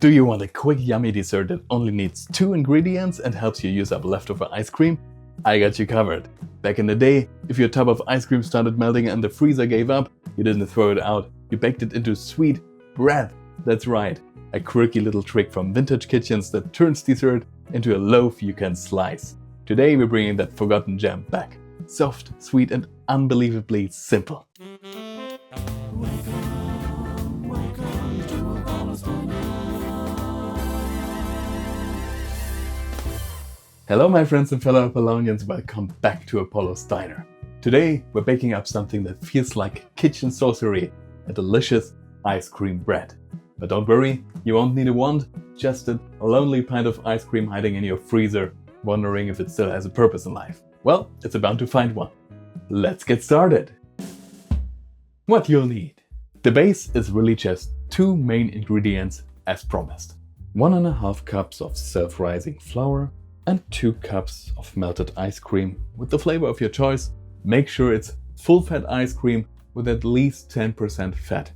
Do you want a quick yummy dessert that only needs 2 ingredients and helps you use up leftover ice cream? I got you covered. Back in the day, if your tub of ice cream started melting and the freezer gave up, you didn't throw it out, you baked it into sweet bread. That's right, a quirky little trick from vintage kitchens that turns dessert into a loaf you can slice. Today we're bringing that forgotten gem back. Soft, sweet and unbelievably simple. Hello my friends and fellow Apollonians, welcome back to Apaulo's Diner. Today we're baking up something that feels like kitchen sorcery, a delicious ice cream bread. But don't worry, you won't need a wand, just a lonely pint of ice cream hiding in your freezer, wondering if it still has a purpose in life. Well, it's about to find one. Let's get started! What you'll need. The base is really just 2 main ingredients as promised. 1.5 cups of self-rising flour and 2 cups of melted ice cream with the flavor of your choice. Make sure it's full-fat ice cream with at least 10% fat,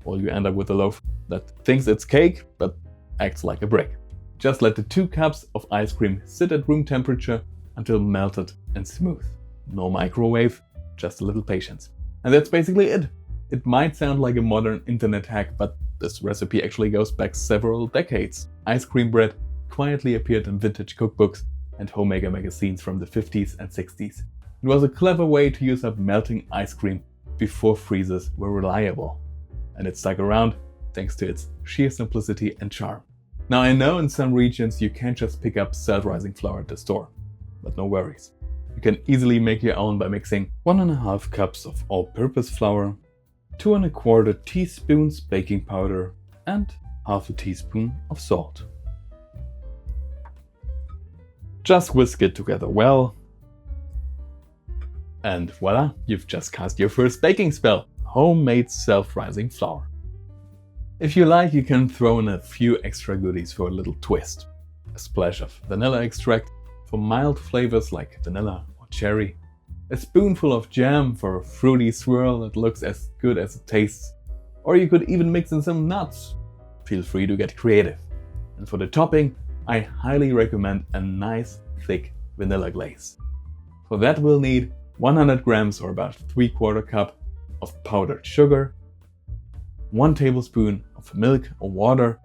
or you end up with a loaf that thinks it's cake but acts like a brick. Just let the 2 cups of ice cream sit at room temperature until melted and smooth. No microwave, just a little patience. And that's basically it. It might sound like a modern internet hack, but this recipe actually goes back several decades. Ice cream bread quietly appeared in vintage cookbooks and homemaker magazines from the 50s and 60s. It was a clever way to use up melting ice cream before freezers were reliable. And it stuck around thanks to its sheer simplicity and charm. Now I know in some regions you can't just pick up self-rising flour at the store, but no worries. You can easily make your own by mixing 1.5 cups of all-purpose flour, 2¼ teaspoons baking powder and ½ teaspoon of salt. Just whisk it together well, and voila, you've just cast your first baking spell, homemade self-rising flour. If you like, you can throw in a few extra goodies for a little twist. A splash of vanilla extract for mild flavors like vanilla or cherry, a spoonful of jam for a fruity swirl that looks as good as it tastes, or you could even mix in some nuts. Feel free to get creative. And for the topping, I highly recommend a nice thick vanilla glaze. For that we'll need 100 grams or about 3/4 cup of powdered sugar, 1 tablespoon of milk or water.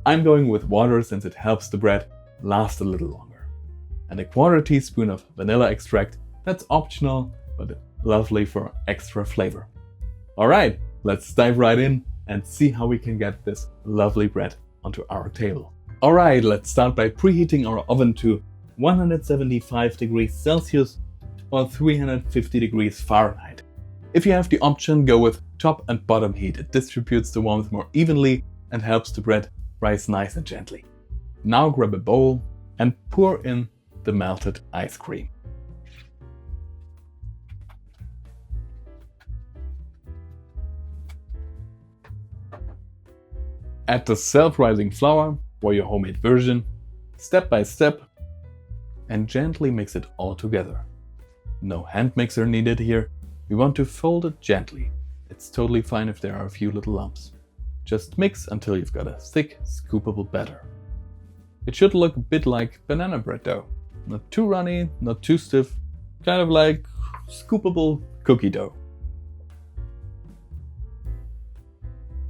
I'm going with water since it helps the bread last a little longer. And a 1/4 teaspoon of vanilla extract. That's optional, but lovely for extra flavor. Alright, let's dive right in and see how we can get this lovely bread onto our table. Alright, let's start by preheating our oven to 175 degrees Celsius or 350 degrees Fahrenheit. If you have the option, go with top and bottom heat. It distributes the warmth more evenly and helps the bread rise nice and gently. Now grab a bowl and pour in the melted ice cream. Add the self-rising flour or your homemade version, step by step, and gently mix it all together. No hand mixer needed here. We want to fold it gently. It's totally fine if there are a few little lumps. Just mix until you've got a thick, scoopable batter. It should look a bit like banana bread dough. Not too runny, not too stiff, kind of like scoopable cookie dough.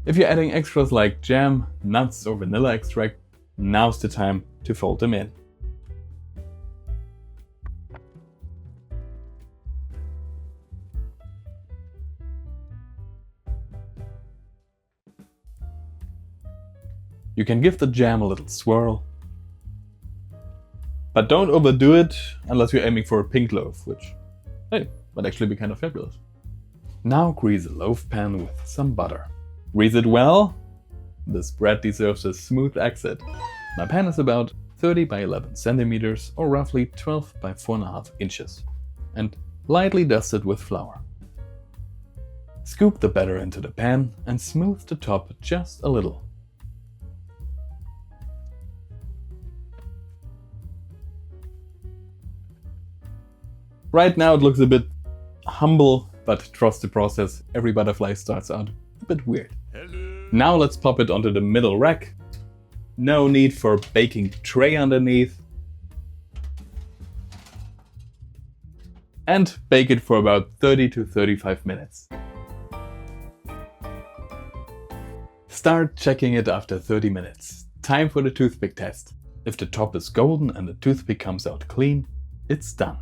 If you're adding extras like jam, nuts or vanilla extract, now's the time to fold them in. You can give the jam a little swirl, but don't overdo it unless you're aiming for a pink loaf, which, hey, might actually be kind of fabulous. Now grease a loaf pan with some butter. Grease it well. This bread deserves a smooth exit. My pan is about 30 by 11 centimeters or roughly 12 by 4.5 inches and lightly dusted with flour. Scoop the batter into the pan and smooth the top just a little. Right now it looks a bit humble, but trust the process, every butterfly starts out a bit weird. Now let's pop it onto the middle rack No need for baking tray underneath. And bake it for about 30 to 35 minutes. Start checking it after 30 minutes. Time for the toothpick test. If the top is golden and the toothpick comes out clean, it's done.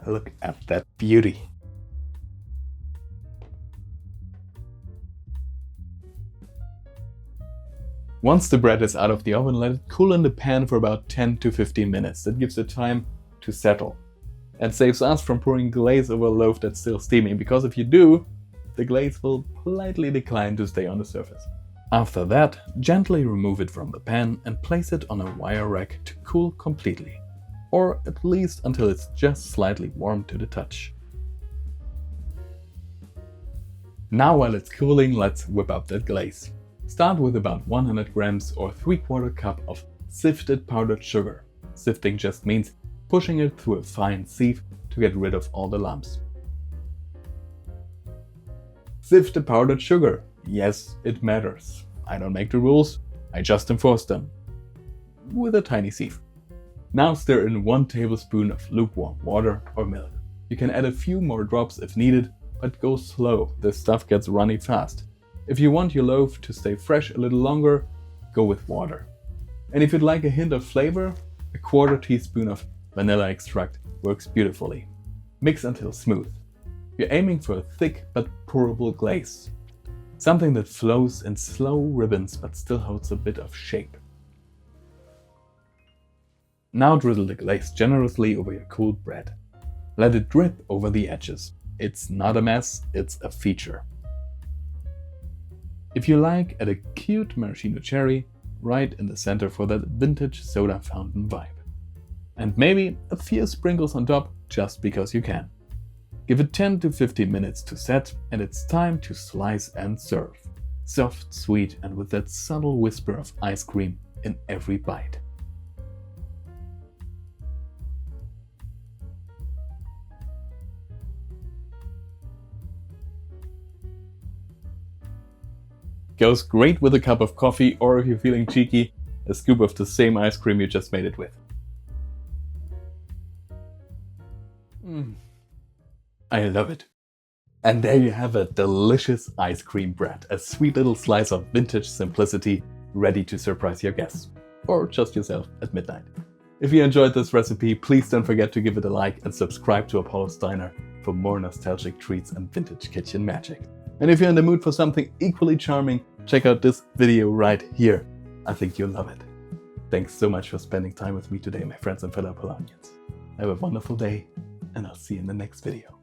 Look at that beauty. Once the bread is out of the oven, let it cool in the pan for about 10 to 15 minutes. That gives it time to settle. And saves us from pouring glaze over a loaf that's still steaming, because if you do, the glaze will politely decline to stay on the surface. After that, gently remove it from the pan and place it on a wire rack to cool completely. Or at least until it's just slightly warm to the touch. Now while it's cooling, let's whip up that glaze. Start with about 100 grams or 3/4 cup of sifted powdered sugar. Sifting just means pushing it through a fine sieve to get rid of all the lumps. Sift the powdered sugar. Yes, it matters. I don't make the rules, I just enforce them. With a tiny sieve. Now stir in 1 tablespoon of lukewarm water or milk. You can add a few more drops if needed, but go slow, this stuff gets runny fast. If you want your loaf to stay fresh a little longer, go with water. And if you'd like a hint of flavor, a 1/4 teaspoon of vanilla extract works beautifully. Mix until smooth. You're aiming for a thick but pourable glaze. Something that flows in slow ribbons but still holds a bit of shape. Now drizzle the glaze generously over your cooled bread. Let it drip over the edges. It's not a mess, it's a feature. If you like, add a cute maraschino cherry right in the center for that vintage soda fountain vibe. And maybe a few sprinkles on top just because you can. Give it 10 to 15 minutes to set and it's time to slice and serve. Soft, sweet and with that subtle whisper of ice cream in every bite. Goes great with a cup of coffee, or if you're feeling cheeky, a scoop of the same ice cream you just made it with. I love it. And there you have it, delicious ice cream bread, a sweet little slice of vintage simplicity ready to surprise your guests, or just yourself at midnight. If you enjoyed this recipe, please don't forget to give it a like and subscribe to Apaulo Diner for more nostalgic treats and vintage kitchen magic. And if you're in the mood for something equally charming, check out this video right here. I think you'll love it. Thanks so much for spending time with me today, my friends and fellow Apolonians. Have a wonderful day, and I'll see you in the next video.